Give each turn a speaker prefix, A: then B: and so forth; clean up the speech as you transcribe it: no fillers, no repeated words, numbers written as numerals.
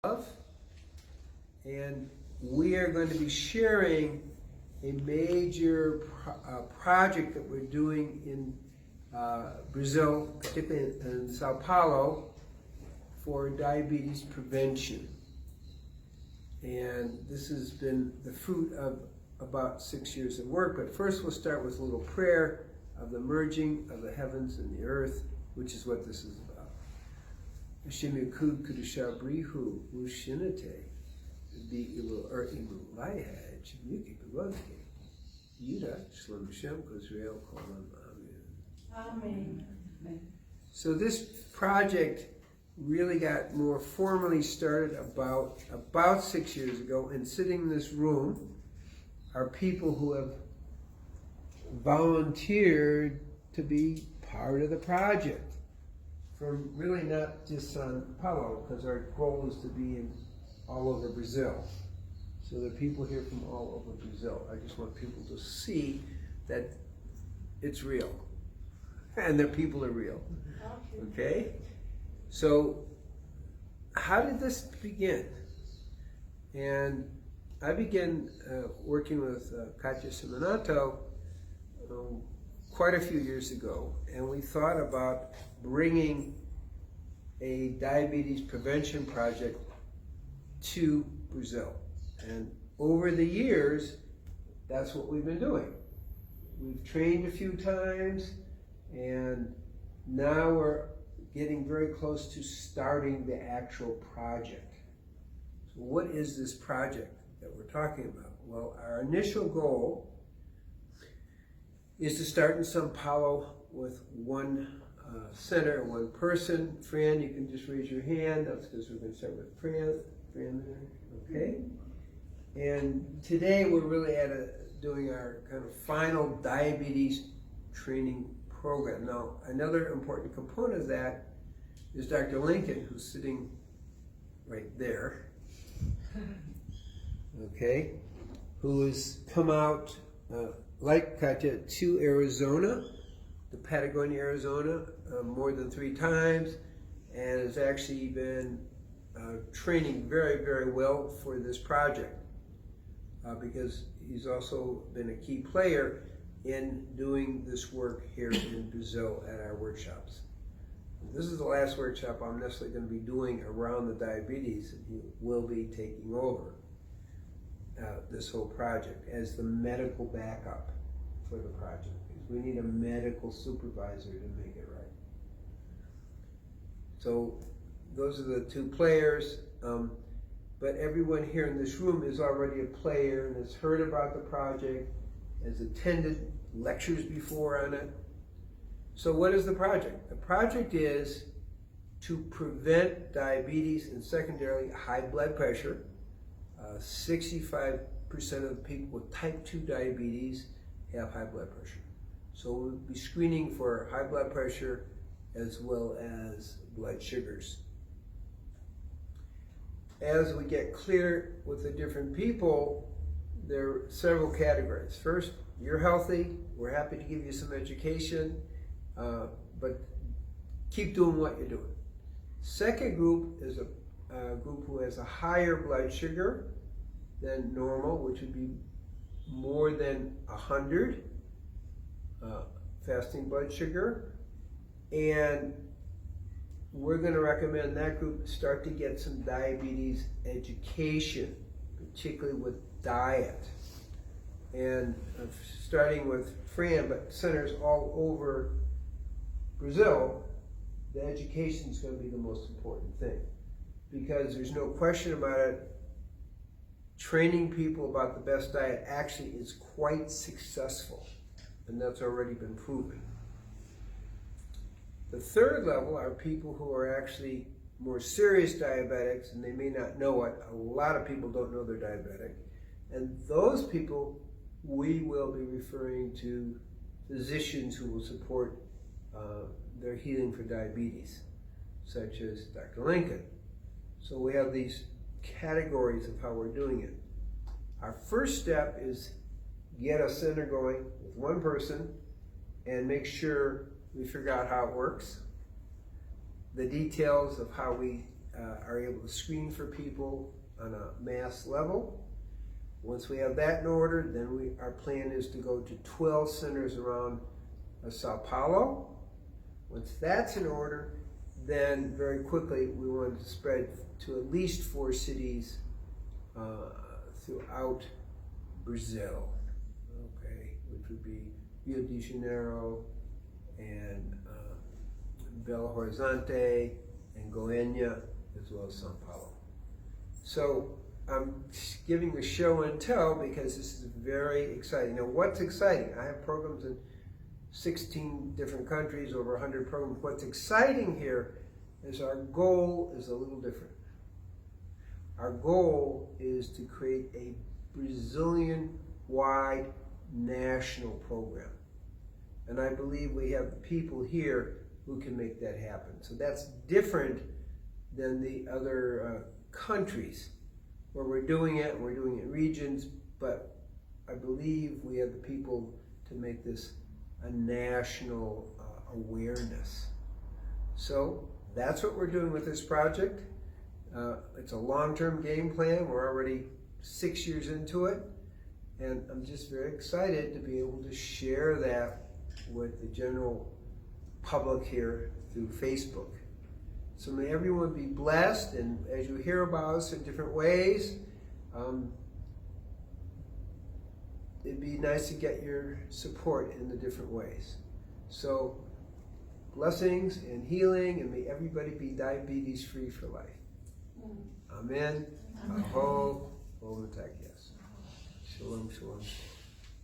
A: Love, and we are going to be sharing a major project that we're doing in Brazil, particularly in Sao Paulo, for diabetes prevention. And this has been the fruit of about 6 years of work. But first we'll start with a little prayer of the merging of the heavens and the earth, which is what this is about. Shimikud Kudushabrihu Ushinate Be Ilu Ilu Lihaj Muki Belovke Yuda Shalom Hashem Kozrael Kolam Amen.
B: Amen.
A: So this project really got more formally started about 6 years ago, and sitting in this room are people who have volunteered to be part of the project. From really not just Sao Paulo, because our goal is to be in all over Brazil. So there are people here from all over Brazil. I just want people to see that it's real, and that people are real. Okay? So how did this begin? And I began working with Katya Simonato quite a few years ago, and we thought about bringing a diabetes prevention project to Brazil. And over the years, that's what we've been doing. We've trained a few times, and now we're getting very close to starting the actual project. So what is this project that we're talking about? Well, our initial goal is to start in Sao Paulo with one center, one person. Fran, you can just raise your hand. That's because we're going to start with Fran there, okay? And today we're really doing our kind of final diabetes training program. Now, another important component of that is Dr. Lincoln, who's sitting right there, okay, who has come out like Katya to Arizona, the Patagonia, Arizona, more than 3 times, and has actually been training very, very well for this project because he's also been a key player in doing this work here in Brazil at our workshops. This is the last workshop I'm necessarily going to be doing around the diabetes, and he will be taking over this whole project as the medical backup for the project, because we need a medical supervisor to make it right. So those are the 2 players, but everyone here in this room is already a player and has heard about the project, has attended lectures before on it. So what is the project? The project is to prevent diabetes and secondarily high blood pressure. 65% of the people with type 2 diabetes have high blood pressure. So we'll be screening for high blood pressure as well as blood sugars. As we get clear with the different people, there are several categories. First, you're healthy. We're happy to give you some education, but keep doing what you're doing. Second group is a group who has a higher blood sugar than normal, which would be more than 100 fasting blood sugar, and we're going to recommend that group start to get some diabetes education, particularly with diet, and starting with Fran, but centers all over Brazil. The education is going to be the most important thing, because there's no question about it. Training people about the best diet actually is quite successful, and that's already been proven. The third level are people who are actually more serious diabetics, and they may not know it. A lot of people don't know they're diabetic, and those people we will be referring to physicians who will support their healing for diabetes, such as Dr. Lincoln. So we have these categories of how we're doing it. Our first step is get a center going with one person and make sure we figure out how it works, the details of how we are able to screen for people on a mass level. Once we have that in order, then our plan is to go to 12 centers around Sao Paulo. Once that's in order, then very quickly we want to spread to at least 4 cities throughout Brazil, okay, which would be Rio de Janeiro and Belo Horizonte and Goiânia, as well as Sao Paulo. So I'm giving the show and tell because this is very exciting. Now, what's exciting? I have programs in 16 different countries, over 100 programs. What's exciting here is our goal is a little different. Our goal is to create a Brazilian-wide national program. And I believe we have people here who can make that happen. So that's different than the other countries where we're doing it in regions, but I believe we have the people to make this a national awareness. So that's what we're doing with this project. It's a long-term game plan. We're already 6 years into it, and I'm just very excited to be able to share that with the general public here through Facebook. So may everyone be blessed, and as you hear about us in different ways, it'd be nice to get your support in the different ways. So blessings and healing, and may everybody be diabetes free for life. Amen. Aho, Om Takyas. Shalom, shalom.